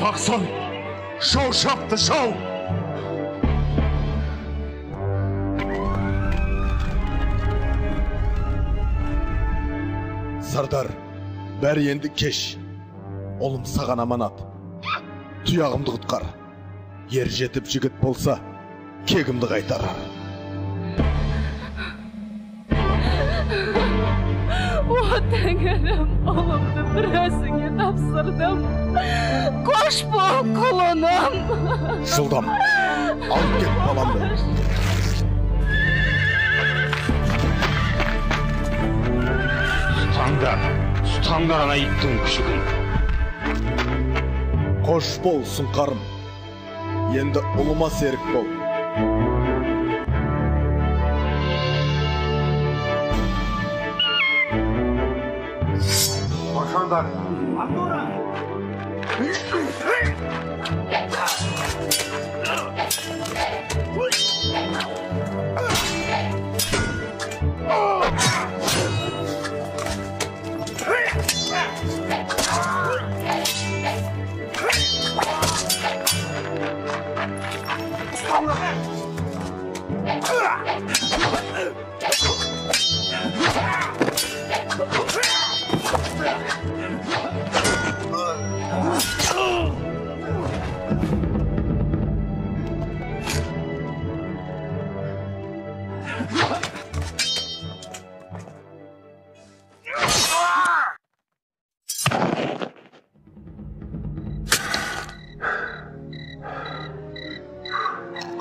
Taksan, şov şaptı şov. Sardar, bәр енді кеш. Олым саған аманат. Tuyağımды құтқар. Ер жетіп жігіт болса, кегімді қайтар. O Tengrim, oğlumdu birazını tapsırdım. Koş bu kulunum. Жылдам, алып кет баламды. Тұтаңдар ана иттің күшігін. Қош бол, сұңқарым. Енді ұлыма серік бол. Қошандар.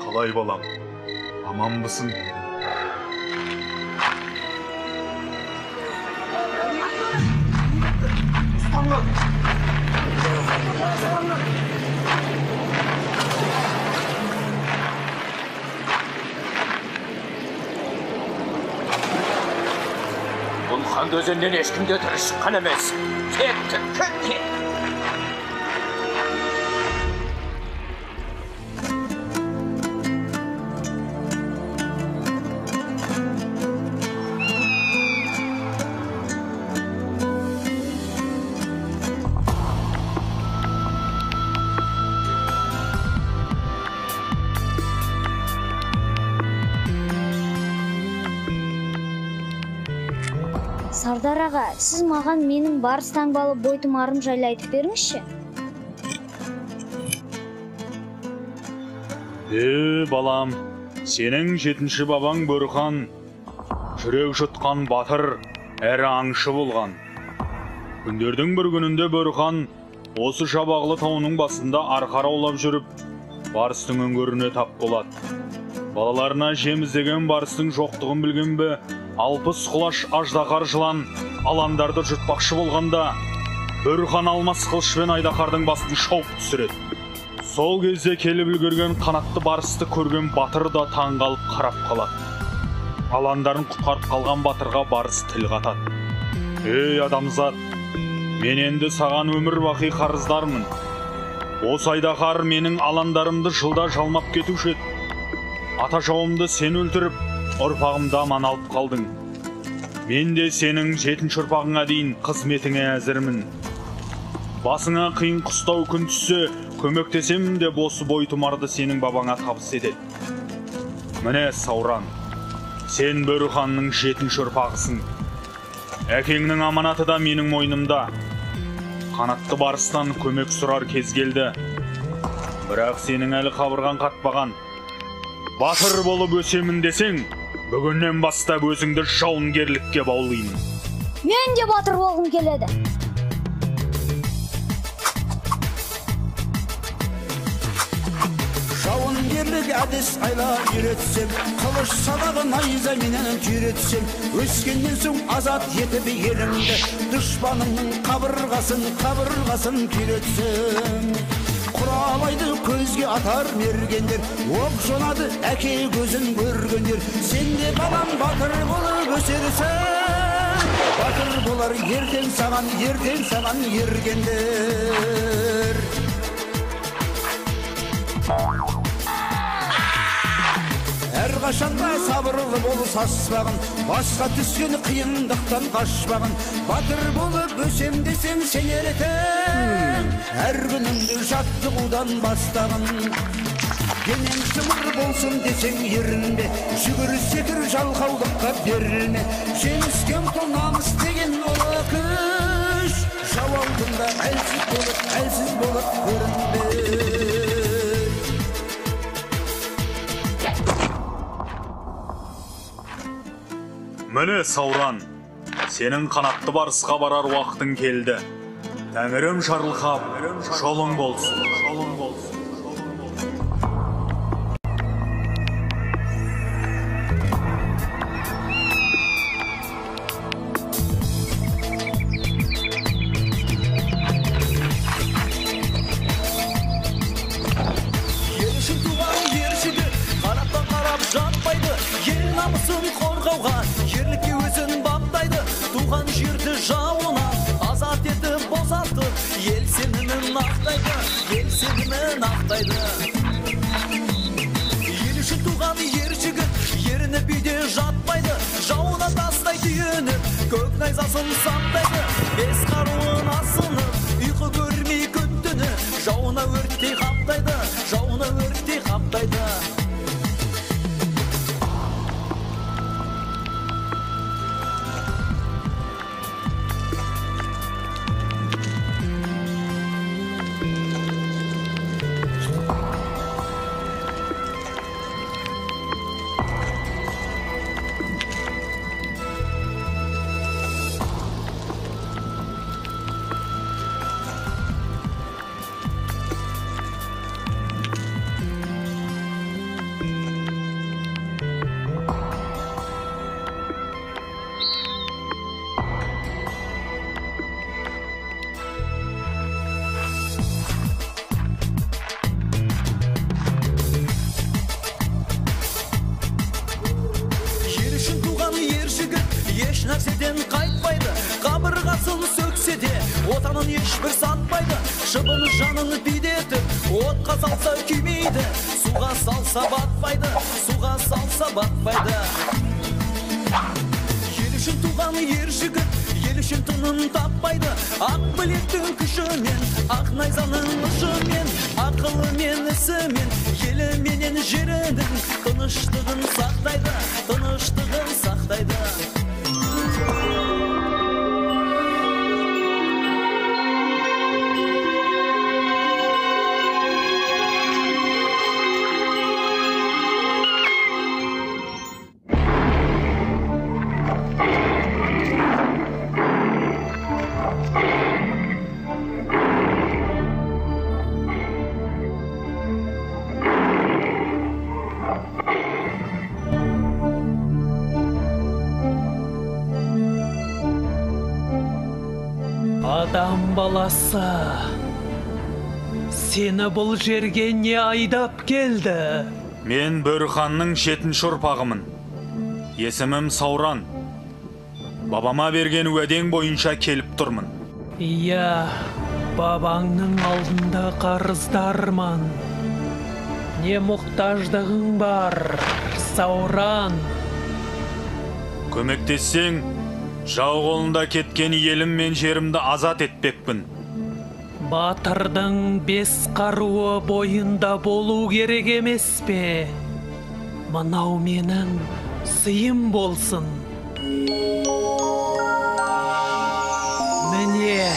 Қалай балам, аман мысың? Бұл хан өзеннен ешкімде тірі шыққан емес. Кет. Сардар аға, сіз маған менің барыс таңбалы бойтұмарым жайлы айтып беріңізші. Балам, сенің жетінші бабаң Бөрхан, жүрек жұтқан батыр, әрі аңшы болған. Күндердің бір күнінде Бөрхан осы Шабағлы тауының басында арқара аулап жүріп, барыстың өңгөріне тап болады. Балаларына жем іздеген барыстың жоқтығын білген бе, алпыс құлаш аждақар жылан аландарды жұтпақшы болғанда, Бөрхан алмас қылышпен айдақардың басын шауып түсіреді. Сол кезде келіп үлгерген қанатты барысты көрген батыр да таңғалып қарап қалады. Аландарын құтқарып қалған батырға барыс тіл қатады. Ей адамзат, мен енді саған өмір бақи қарыздармын. Осы айдақар менің аландарымды жылда жалмап кетуші еді. Ата жауымды сен өлтіріп, ұрпағымды аман алып қалдың. Мен де сенің 7-ші ұрпағыңа дейін қызметіңе әзірмін. Басыңа қиын қыстау күн түссе, көмектесем де осы бойтұмарды сенің бабаңа табыс етеді. Міне Сауран, сен Бөрханның 7-ші ұрпағысың. Әкеңнің аманаты да менің мойнымда. Қанатты барыстан көмек сұрар кез келді. Бірақ сенің әлі қабырған қатпаған. Батыр болып өсемін десең, бүгіннен бастап өзіңді жауынгерлікке баулаймын. Мен де батыр болғым келеді. Жауынгерлік әдіс айла үйретсем, қылыш садағын найза менен түйретсем, өскеннен соң азат етіп елімді, дұшпанымның қабырғасын күйретсем. Құралайды көзге атар мергендер, оқ жонады әке көзін көргендер. Сен де балам батыр болып өсерсің, батыр болар ертең саған ергендер. Әрқашанда сабырлы бол саспағын, басқа түскен қиындықтан қашпағын. Батыр болып өсем десең сен ертең, әр күніңді жаттығудан бастағын. Денең шымыр болсын десең ерінбе, жүгір секір жалқаулыққа берілме. Жеңіске ұмтыл намыс деген ұлы күш, жау алдында әлсіз болып көрінбе. Міне Сауран, сенің қанатты барысқа барар уақытың келді. Тәңірім шарлықап, жолың болсын. Намысын қорғауға, ерлікке өзін баптайды. Туған жерді жауынан азат етіп босатып, ел сенімін ақтайды. Ел үшін туған ер жігіт, еріні биде жатпайды. Жауына тастай түйініп, көк найзасын сақтайды. Бес қаруын асынып, ұйқы көрмей күттіні, жауына өрттей қаптайды. Еш нәрседен қайтпайды, қабырғасын сөксе де отанын ешбір сатпайды. Шыбын жанын бидетіп, отқа салса күймейді, суға салса батпайды. Ел үшін туған ер жігіт, ел үшін тынын таппайды. Ақ білектің күшімен, ақ найзаның ұшымен, ақылымен, ісімен, елі менен жерінің тыныштығын сақтайды. Адам баласы, сені бұл жерге не айдап келді? Мен Бөрханның 7-ші ұрпағымын. Есімім Сауран. Бабама берген уәдең бойынша келіп тұрмын. Иә, бабаңның алдында қарыздармын. Не мұқтаждығың бар, Сауран? Көмектессең, жау қолында кеткен елім мен жерімді азат етпекпін. Батырдың 5 қаруы бойында болу керек емес пе? Мынау менің сыйым болсын. Міне,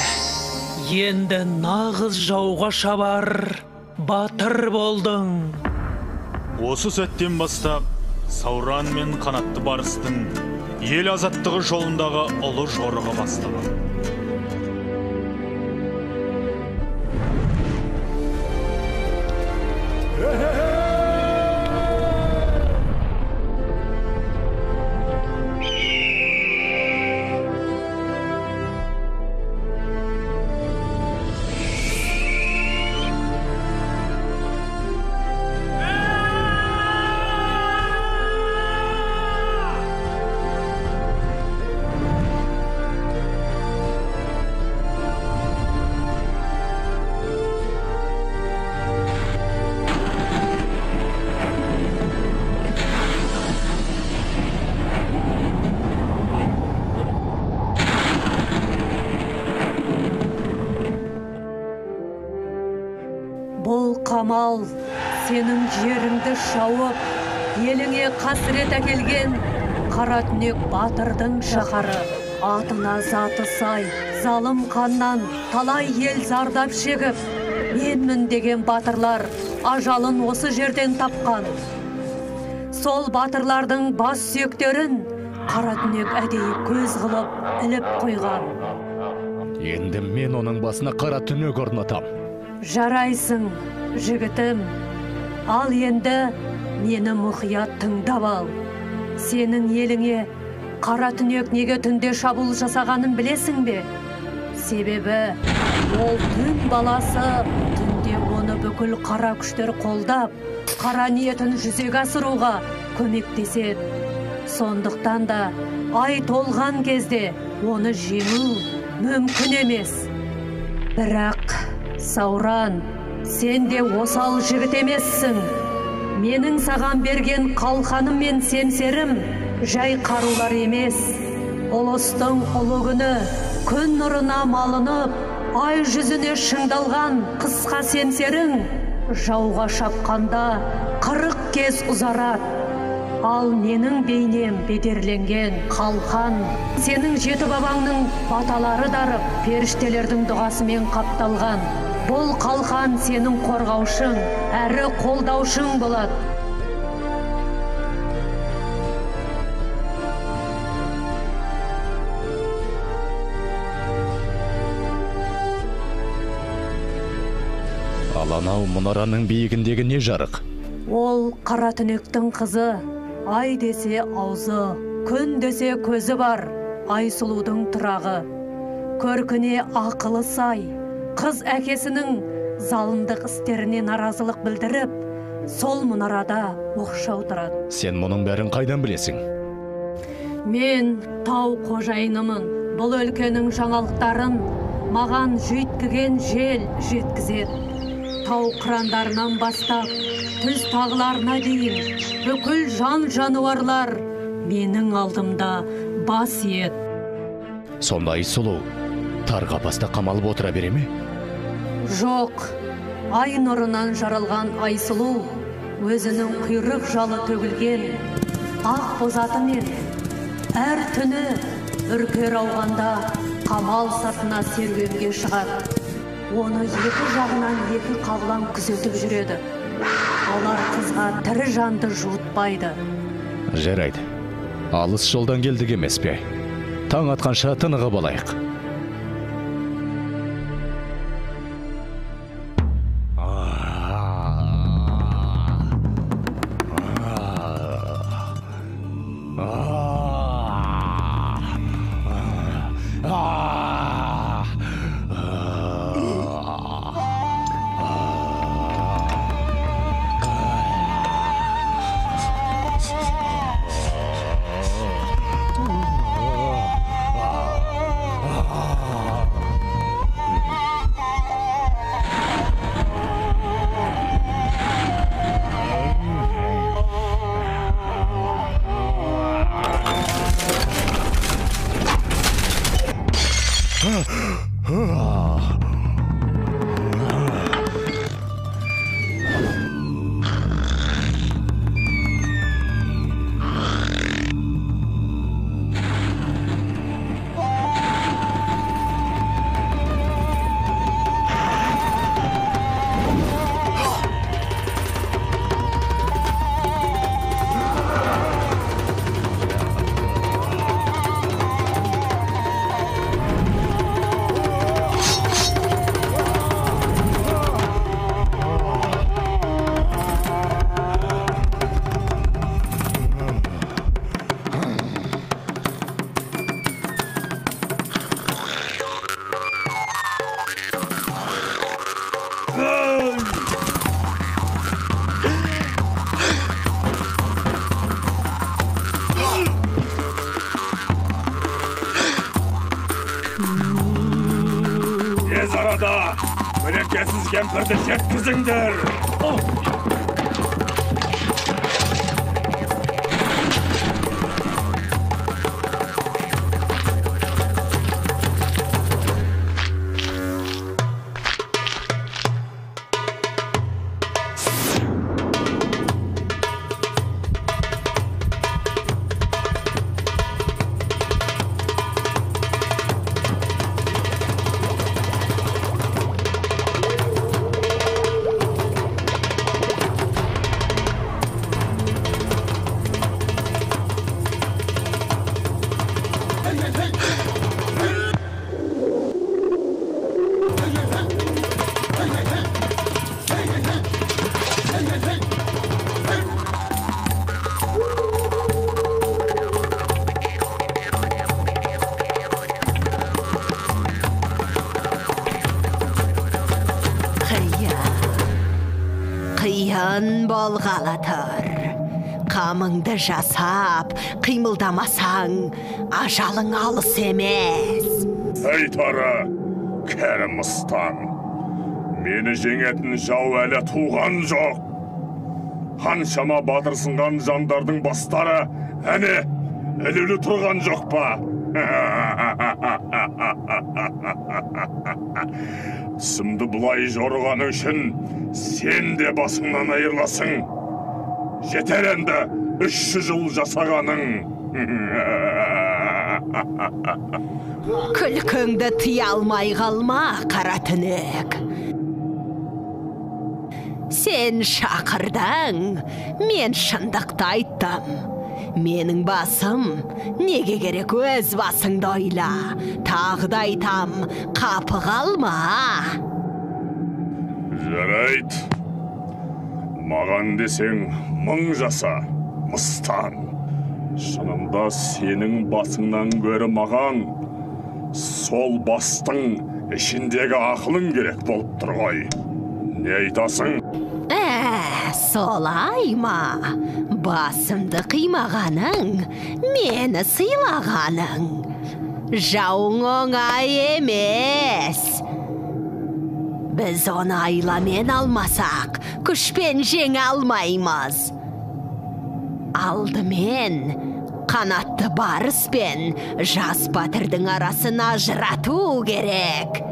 енді нағыз жауға шабар батыр болдың. Осы сәттен бастап Сауран мен қанатты барыстың ел азаттығы жолындағы ұлы жорығы бастаған. Бұл қамал сенің жеріңді шауып, еліңе қасірет әкелген Қара түнек батырдың шаһары. Атына заты сай, залым қаннан талай ел зардап шегіп, менмін деген батырлар ажалын осы жерден тапқан. Сол батырлардың бас сүйектерін қара түнек әдейі көз қылып іліп қойған. Енді мен оның басына қара түнек орнатам. Жарайсың, жігітім. Ал енді мені мұқият тыңдап ал. Сенің еліңе қара түнек неге түнде шабуыл жасағанын білесің бе? Себебі ол түн баласы, түнде оны бүкіл қара күштер қолдап, қара ниетін жүзеге асыруға көмектеседі. Сондықтан да ай толған кезде оны жеңу мүмкін емес. Бірақ, Сауран, сен де осал жігіт емессің. Менің саған берген қалқаным мен семсерім жай қарулар емес. Ұлыстың ұлы күні күн нұрына малынып, ай жүзіне шыңдалған қысқа семсерің жауға шапқанда 40 кез ұзарады. Ал менің бейнем бедерленген қалқан сенің жеті бабаңның баталары дарып, періштелердің дұғасымен қапталған. Бұл қалқан сенің қорғаушың, әрі қолдаушың болады. Ал анау мұнараның биігіндегі не жарық? Ол қара түнектің қызы, ай десе аузы, күн десе көзі бар, Айсұлудың тұрағы. Көркіне ақылы сай, қыз әкесінің залымдық істеріне наразылық білдіріп, сол мұнарада оқшау тұрады. Сен мұның бәрін қайдан білесің? Мен тау қожайынымын. Бұл өлкенің жаңалықтарын маған жүйткіген жел жеткізеді. Тау қырандарынан бастап, түз тағыларына дейін бүкіл жан жануарлар менің алдымда бас иеді. Сонда Айсұлу тар қапаста қамалып отыра бере ме? Жоқ, ай нұрынан жаралған Айсұлу өзінің құйрық жалы төгілген ақ бозатымен әр түні үркер ауғанда қамал сыртына серуенге шығады. Оны екі жағынан екі қабылан күзетіп жүреді. Олар қызға тірі жанды жуытпайды. Жарайды. Алыс жолдан келдік емес пе? Таң атқанша тынығып алайық. Tez arada mülekesiz kempirdi жеткізіңдер. қиын болғалы тұр. Қамыңды жасап, қимылдамасаң, ажалың алыс емес. Айтары, кәрім ұстан. Мені жеңетін жау әлі туған жоқ. Қаншама батырсынған жандардың бастары әне ілулі тұрған жоқ па? Түсімді бұлай жорғаны үшін сен де басыңнан айырыласың. Жетер енді 300 жыл жасағаның. Күлкіңді тыя алмай қалма, қара түнек. Сен шақырдың, мен шындықты айттым. Менің басым, неге керек өз басыңды ойла. Тағы да айтам, қапы қалма. Жарайт. Маған десең 1000 жаса, мыстан. Шынында сенің басыңнан гөрі маған сол бастың ішіндегі ақылың керек болып тұр ғой. Не айтасың? Солай ма? Басымды қимағаның, мені сыйлағаның. Жауың оңай емес. Біз оны айламен алмасақ, күшпен жеңе алмаймыз. Алдымен қанатты барыспен жас батырдың арасын ажырату керек.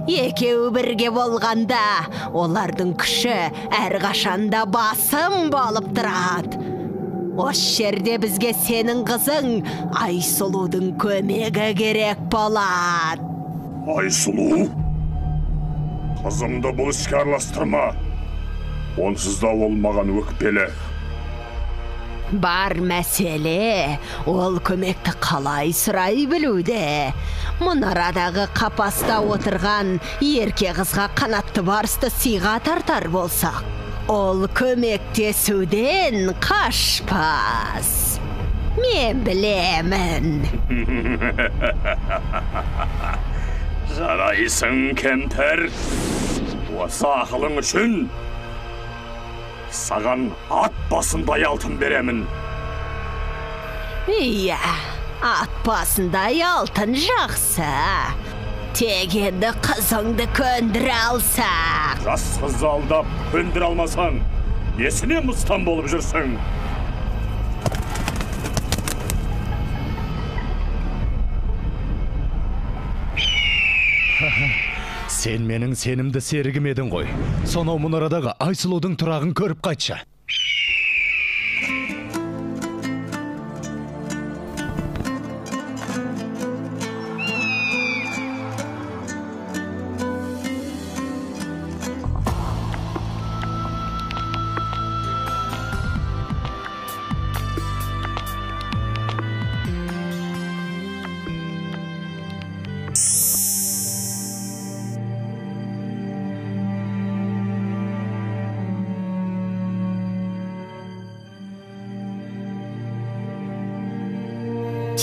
Екеуі бірге болғанда, олардың күші әрқашанда басым болып тұрады. Осы жерде бізге сенің қызың Айсұлудың көмегі керек болады. Айсұлу? Қызымды бұл іске араластырма. Онсыз да ол маған өкпелі. Бар мәселе, ол көмекті қалай сұрай білуде. Мұнарадағы қапаста отырған ерке қызға қанатты барысты сыйға тартар болсақ, ол көмектесуден қашпас. Мен білемін. Жарайсың, кемпір. Осы ақылың үшін саған ат басындай алтын беремін. Иә, ат басындай алтын жақсы. Тек енді қызыңды көндіре алсақ. Жас қызды алдап көндіре алмасаң, несіне мұстан болып жүрсің? Сен менің сенімді серігім едің ғой. Сонау мұнарадағы Айсұлудың тұрағын көріп қайтшы.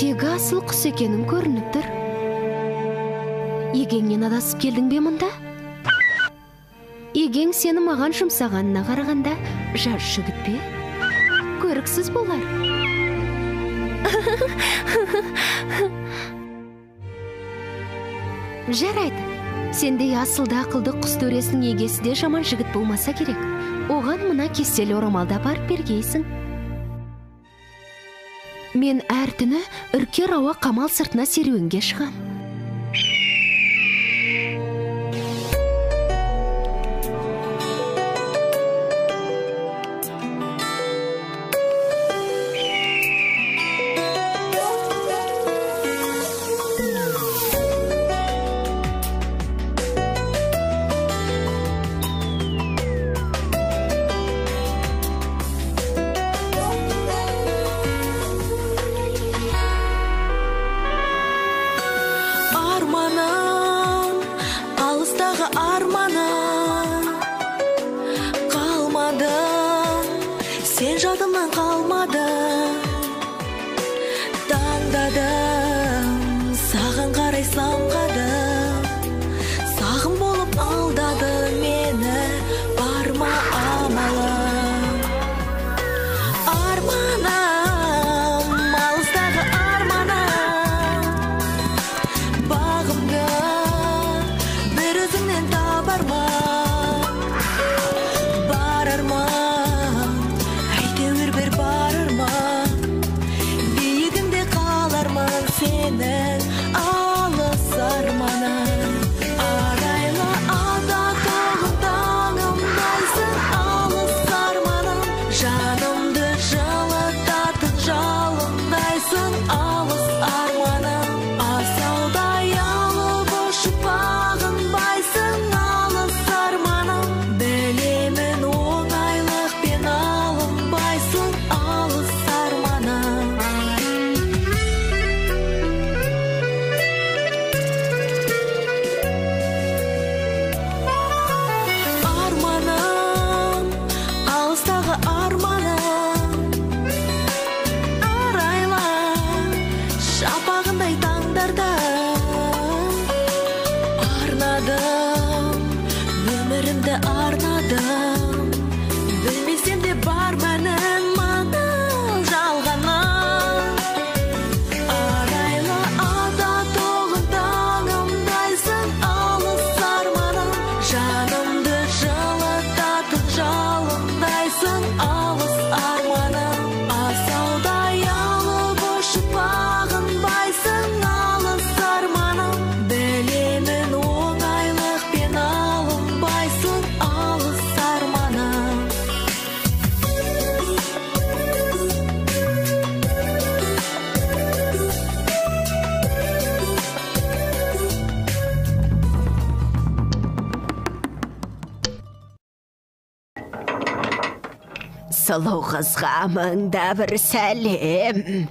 Тегі асыл құс екенің көрініп тұр. Егеңнен адасып келдің бе мұнда? Егең сені маған жұмсағанына қарағанда жас жігіт пе? Көріксіз болар. Жарайды. Сендей асылды ақылды құс төресінің егесі де жаман жігіт болмаса керек. Оған мына кестелі орамалда барып бергейсің. Мен әр түні үркер ауа қамал сыртына серуенге шығам. Сен жадымнан қалмады, таңдадым, саған қарай самғадым. Сағым болып алдады мені, бар ма амалы? Сұлу қызға мыңда бір сәлем.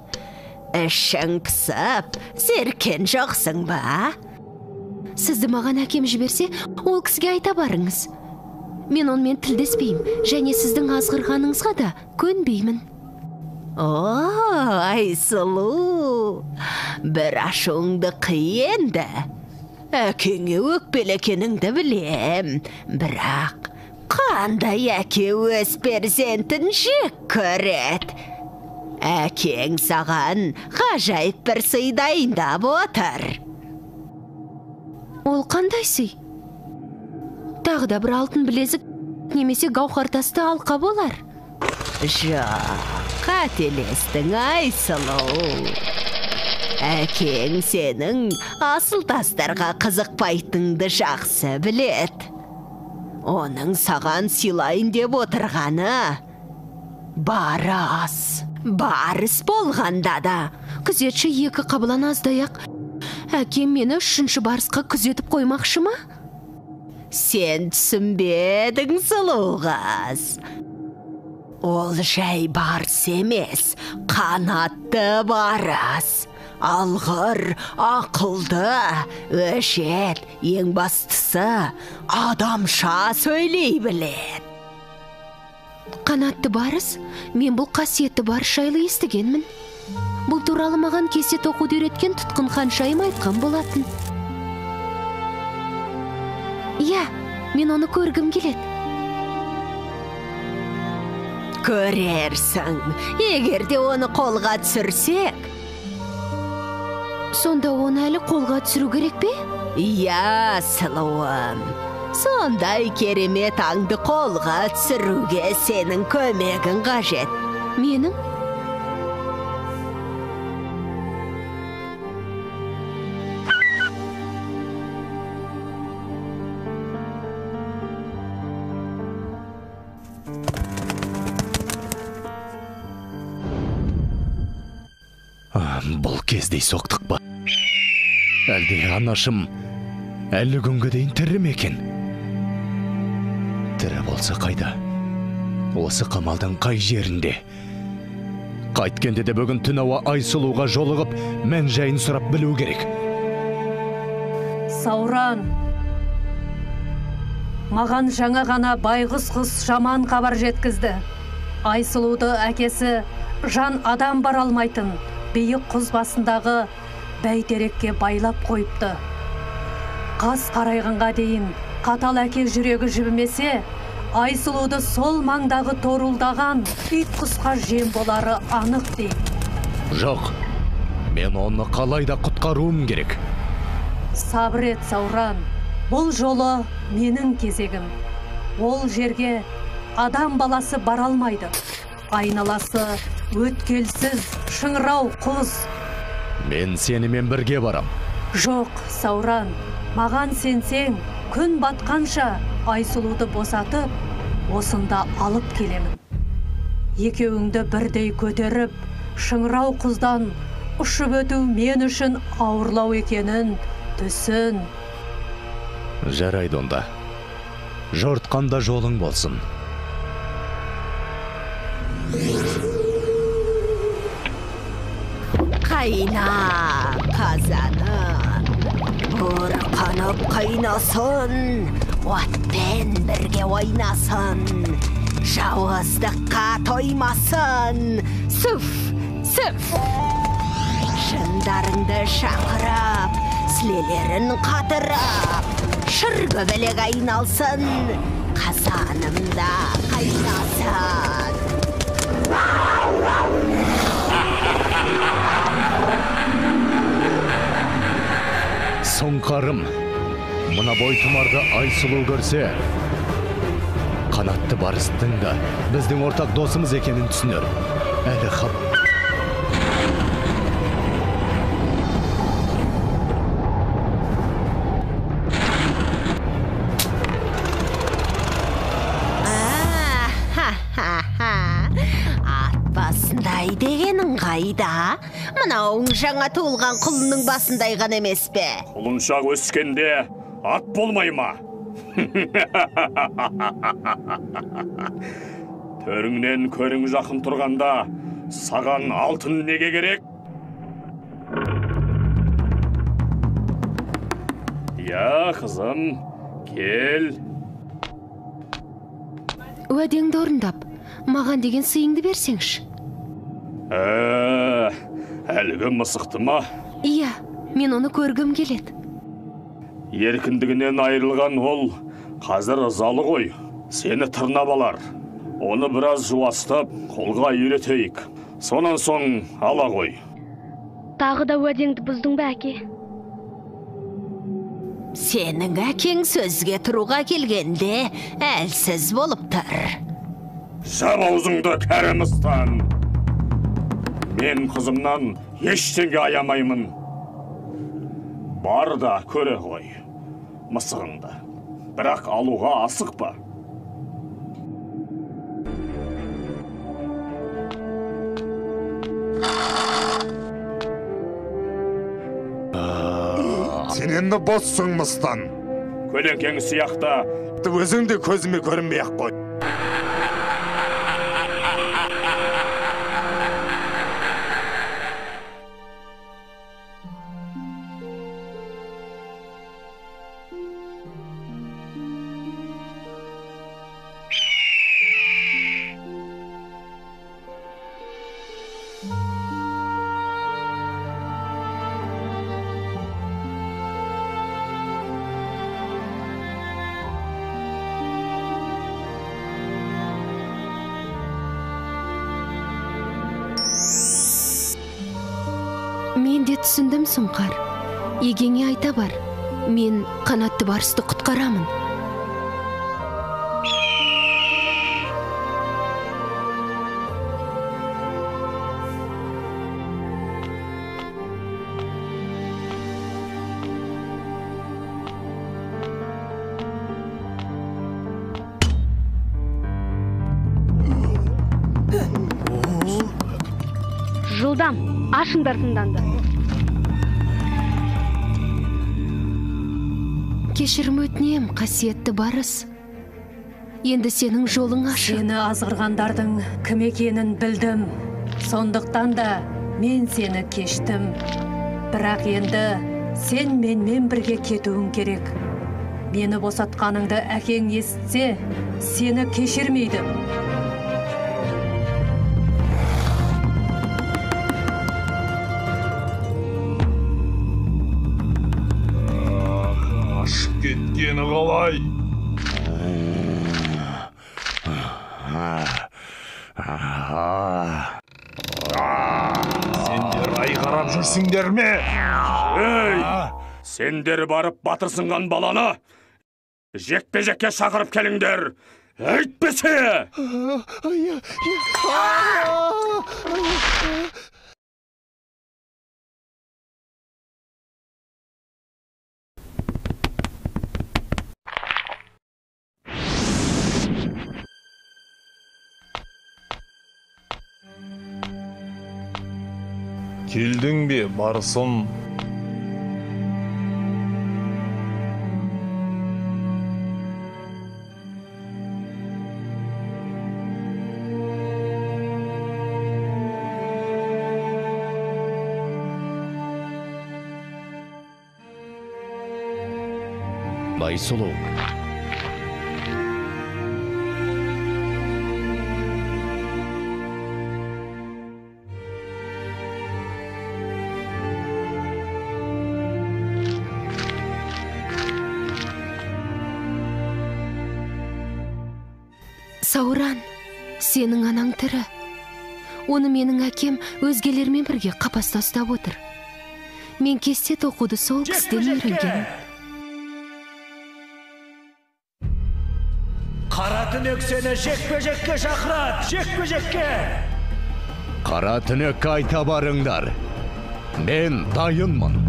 Ішің пысып, зеркен жоқсың ба? Сізді маған әкем жіберсе, ол кісіге айта барыңыз. Мен онымен тілдеспеймін, және сіздің азғырғаныңызға да көнбеймін. О, Айсұлу, бір ашуыңды қиенді. Әкеңе өкпелекеніңді білем, бірақ қандай әке өз перзентін жек көреді. Әкең саған ғажайып бір сый дайындап отыр. Ол қандай сый? Тағы да бір алтын білезік немесе гауһартасты алқа болар. Жоқ, қателестің, Айсұлу. Әкең сенің асыл тастарға қызықпайтынды жақсы білет. Оның саған сыйлайын деп отырғаны барас. Барыс болғанда да күзетші екі қабылан аздай-ақ әкем мені 3-ші барысқа күзетіп қоймақшы ма? Сен түсінбедің, сұлу қыз. Ол жай барыс емес, қанатты барыс. Алғыр, ақылды, өшет, ең бастысы, адамша сөйлей білет. Қанатты барыс, мен бұл қасиетті барыс жайлы естігенмін. Бұл туралы маған кесет оқуды үйреткен тұтқын ханшайым айтқан болатын. Иә, мен оны көргім келеді. Көрерсің, егерде оны қолға түсірсек. Сонда оны әлі қолға түсіру керек пе? Иә, сұлуым. Сондай керемет аңды қолға түсіруге сенің көмегің қажет. Менің? Бұл кездей соқтық ба? Әлде анашым әлі күнге дейін тірі ме екен? Тірі болса қайда? Осы қамалдың қай жерінде? Қайткенде де бүгін түн ауа Айсұлуға жолығып, мән жайын сұрап білу керек. Сауран, маған жаңа ғана байғұс қыз жаман хабар жеткізді. Айсұлуды әкесі жан адам бар алмайтын биік құз басындағы бәйтерекке байлап қойыпты. Қас қарайғанға дейін қатал әке жүрегі жібімесе, Айсұлуды сол маңдағы торулдаған ит құсқа жем болары анық дейді. Жоқ, мен оны қалайда құтқаруым керек. Сабыр ет, Сауран. Бұл жолы менің кезегім. Ол жерге адам баласы бара алмайды. Айналасы өткелсіз, шыңырау құз. Мен сенімен бірге барам. Жоқ, Сауран, маған сенсең, күн батқанша Айсұлуды босатып, осында алып келемін. Екеуіңді бірдей көтеріп, шыңырау құздан ұшып өту мен үшін ауырлау екенін түсін. Жарайды онда. Жортқанда жолың болсын. Қайна қазаны, бұрқанып қайнасын, отпен бірге ойнасын, жауыздыққа тоймасын, сүф, сүф. Шындарыңды шақырып, сілелерін қатырып, шыргөбелек айналсын, қазанымда қайнасын. Сұңқарым, мұна бойтұмарды Айсұлу көрсе, қанатты барыстың да біздің ортақ досымыз екенін түсінер. Әлі қап. Ат басындай дегенің қайда? Мынауың жаңа туылған құлынның басындай ғана емес пе? Құлыншақ өскенде ат болмай ма? Төріңнен көрің жақын тұрғанда, саған алтын неге керек? Я, қызым, кел. Уәдеңді орындап, маған деген сыйыңды берсеңші. Әлгі мысықты ма? Иә, мен оны көргім келеді. Еркіндігінен айырылған ол қазір ызалы ғой. Сені тырнап алар. Оны біраз жуастап, қолға үйретейік. Сонан соң ала ғой. Тағы да уәдеңді бұздың ба, әке? Сенің әкең сөзге тұруға келгенде әлсіз болып тұр. Жап аузыңды, кәрімістан! Мен қызымнан ештеңе аямаймын. Бар да көре ғой мысығыңды. Бірақ алуға асықпа. Сен енді боссың мыстан. Көлеңкең сияқта. Өзің де көзіме көрінбей ақ қой. Мен де түсіндім, Сұңқар. Егеңе айта бар. Мен қанатты барысты құтқарамын. Жылдам, ашыңдар тыңданды. Кешірім өтінем, қасиетті барыс. Енді сенің жолың ашық. Сені азғырғандардың кім екенін білдім. Сондықтан да мен сені кештім. Бірақ енді сен менімен бірге кетуің керек. Мені босатқаныңды әкең естісе, сені кешірмейді. Кеткені қалай? Сендер айғарап жүрсіңдер ме? Ей! Сендер барып батырсынған баланы жекпе-жекке шақырып келіңдер. Әйтпесе! Келдің бе, барысым? Байсұлу. Сауран, сенің анаң тірі. Оны менің әкем өзгелермен бірге қапаста ұстап отыр. Мен кесте тоқуды сол кісіден үйренген. Қара түнек сені жекпе-жекке шақырады, жекпе-жекке! Қара түнекке айта барыңдар. Мен дайынмын.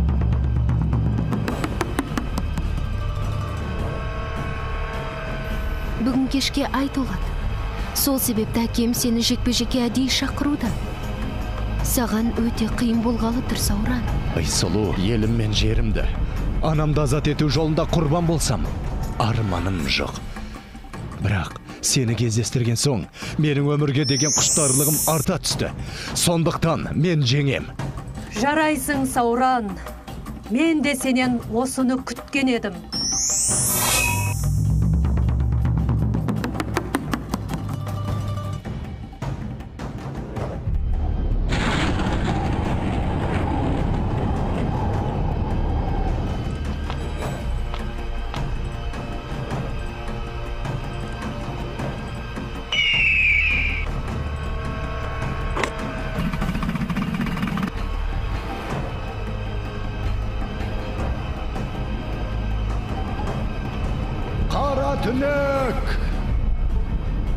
Бүгін кешке айт олады. Сол себепті әкем сені жекпе-жекке әдейі шақыруда. Саған өте қиын болғалы тұр, Сауран. Байсұлу, елім мен жерімді анамды азат ету жолында құрбан болсам, арманым жоқ. Бірақ Сені кездестірген соң, менің өмірге деген құштарлығым арта түсті. Сондықтан мен жеңем. Жарайсың, Сауран. Мен де сенен осыны күткен едім. Түнек!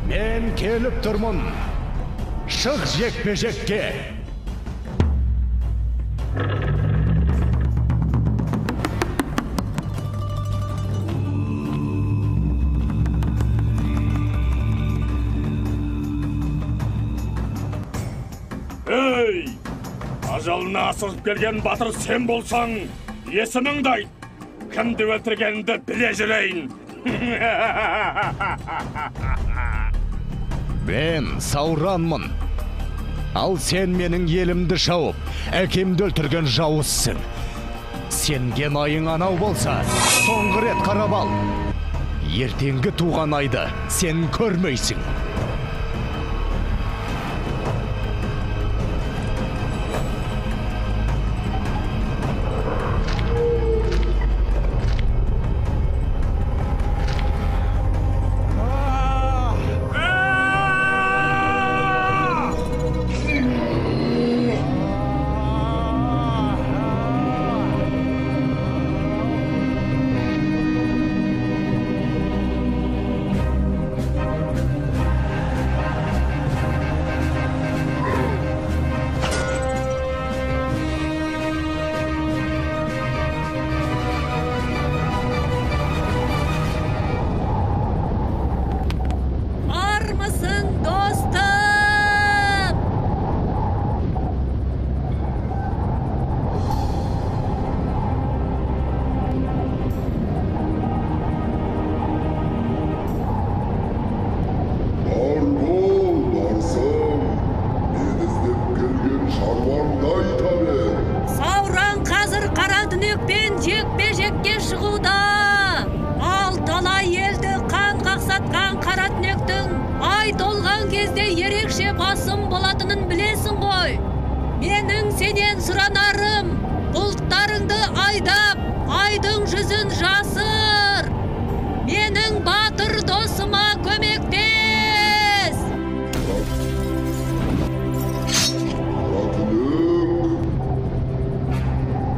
Мен келіп тұрмын. Шық жекпе-жекке. Ей! Ажалына асығып келген батыр сен болсаң, есіміңді айт. Кімді өлтіргеніңді біле жүрейін. Мен Сауранмын. Ал сен менің елімді шауып, әкемді өлтірген жауызсың. Сенген айың анау болса, соңғы рет қарап ал. Ертеңгі туған айды сен көрмейсің. Менің сенен сұранарым, бұлттарыңды айдап, айдың жүзін жасыр. Менің батыр досыма көмектес.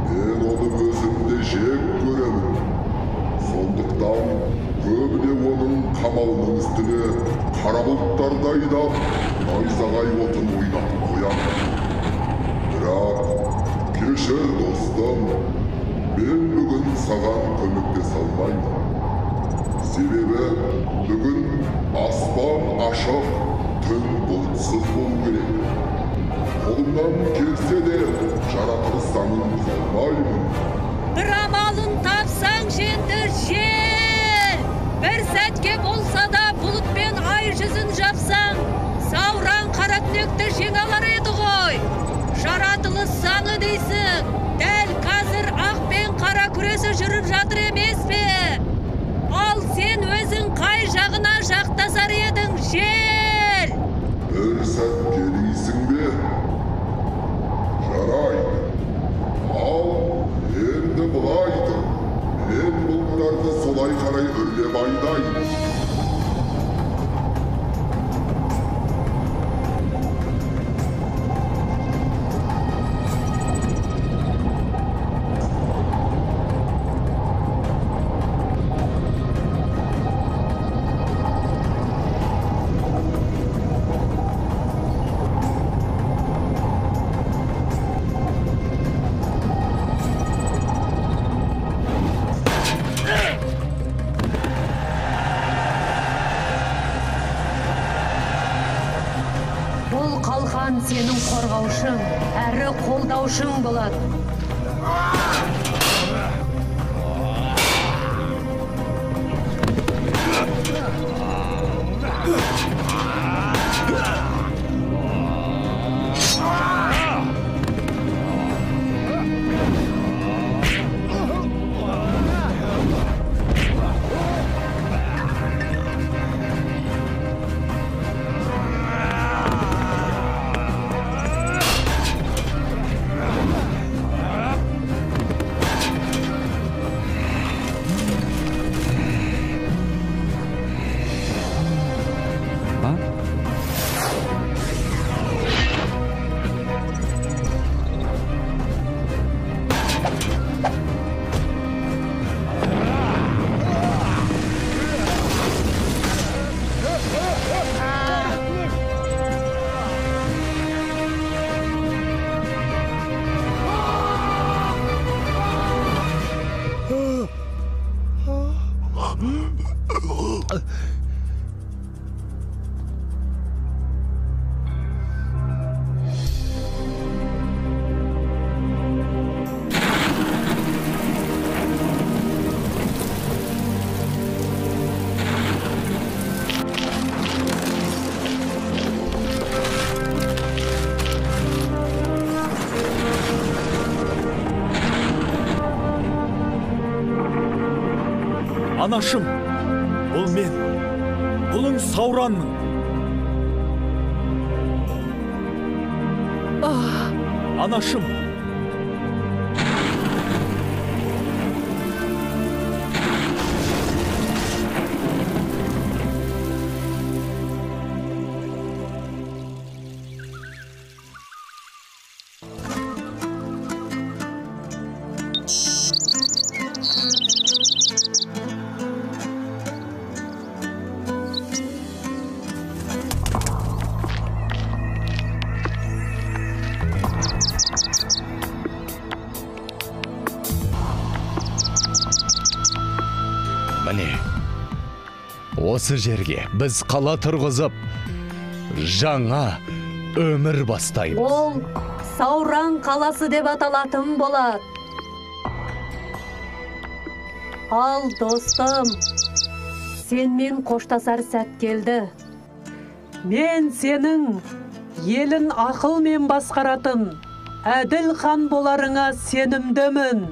Мен оны өзімде жек көремін. Сондықтан көбіне оның қамалының үстіне қара бұлттарды айдап, найзағай отын ойнатып қоямын. Бірақ кешір достым, мен бүгін саған көмектесе алмаймын. Себебі бүгін аспан ашық, түн бұлтсыз болу керек. Қолымнан келсе де жаратылыстанын салмаймын. Бір амалын тапсаң енді жел. Бір сәтке болса да бұлыт пен ай жүзін жапсаң, Сауран Қаратүнекті жеңе алар еді ғой. Жаратылыс заңы дейсің, дәл қазір ақ пен қара күресі жүріп жатыр емес пе? Ал сен өзің қай жағына жақтасар едің, жел? Бір сәтке дейсің бе? Жарайды. Ал енді былай тұр. Мен бұлттарды солай қарай үрлеп айдайын. Бұл қалқан сенің қорғаушың, әрі қолдаушың болады. Анашым, бұл мен, бұлың Сауранмын. Анашым. Міне, осы жерге біз қала тұрғызып, жаңа өмір бастаймыз. Ол Сауран қаласы деп аталатын болады. Ал достым, сенмен қоштасар сәт келді. Мен сенің елін ақылмен басқаратын әділ хан боларыңа сенімдімін.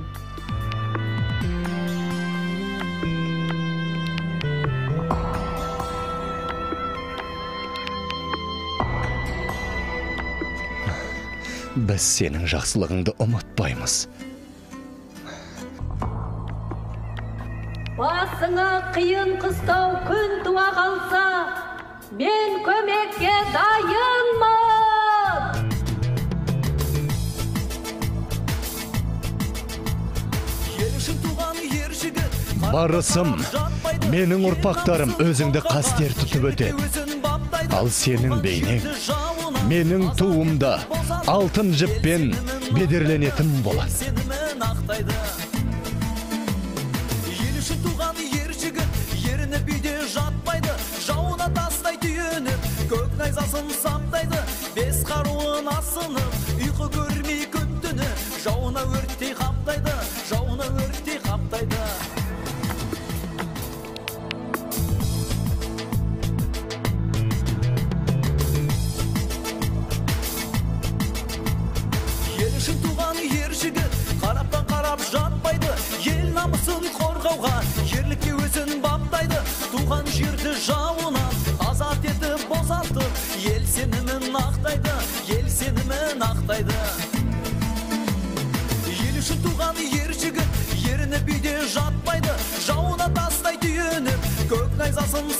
Біз сенің жақсылығыңды ұмытпаймыз. Басыңа қиын қыстау күн туа қалса, мен көмекке дайынмын. Барысым, менің ұрпақтарым өзіңді қастер тұтып өтеді. Ал сенің бейнең, менің туымда алтын жіппен бедерленетін болады. Ел үшін туған ер жігіт, еріні биде жатпайды, жауына тастай түйініп, көк найзасын саптайды, бес қаруын асынып, ұйқы көрмей күн түні, жауына өрттей қаптайды, жауына өрттей қаптайды. Жатпайды, ел намысын қорғауға, ерлікке өзін баптайды, туған жерді жауынан азат етіп босатып, ел сенімін ақтайды, ел сенімін ақтайды. Ел үшін туған ер жігіт, еріні биде жатпайды, жауына тастай түйініп, көк найзасын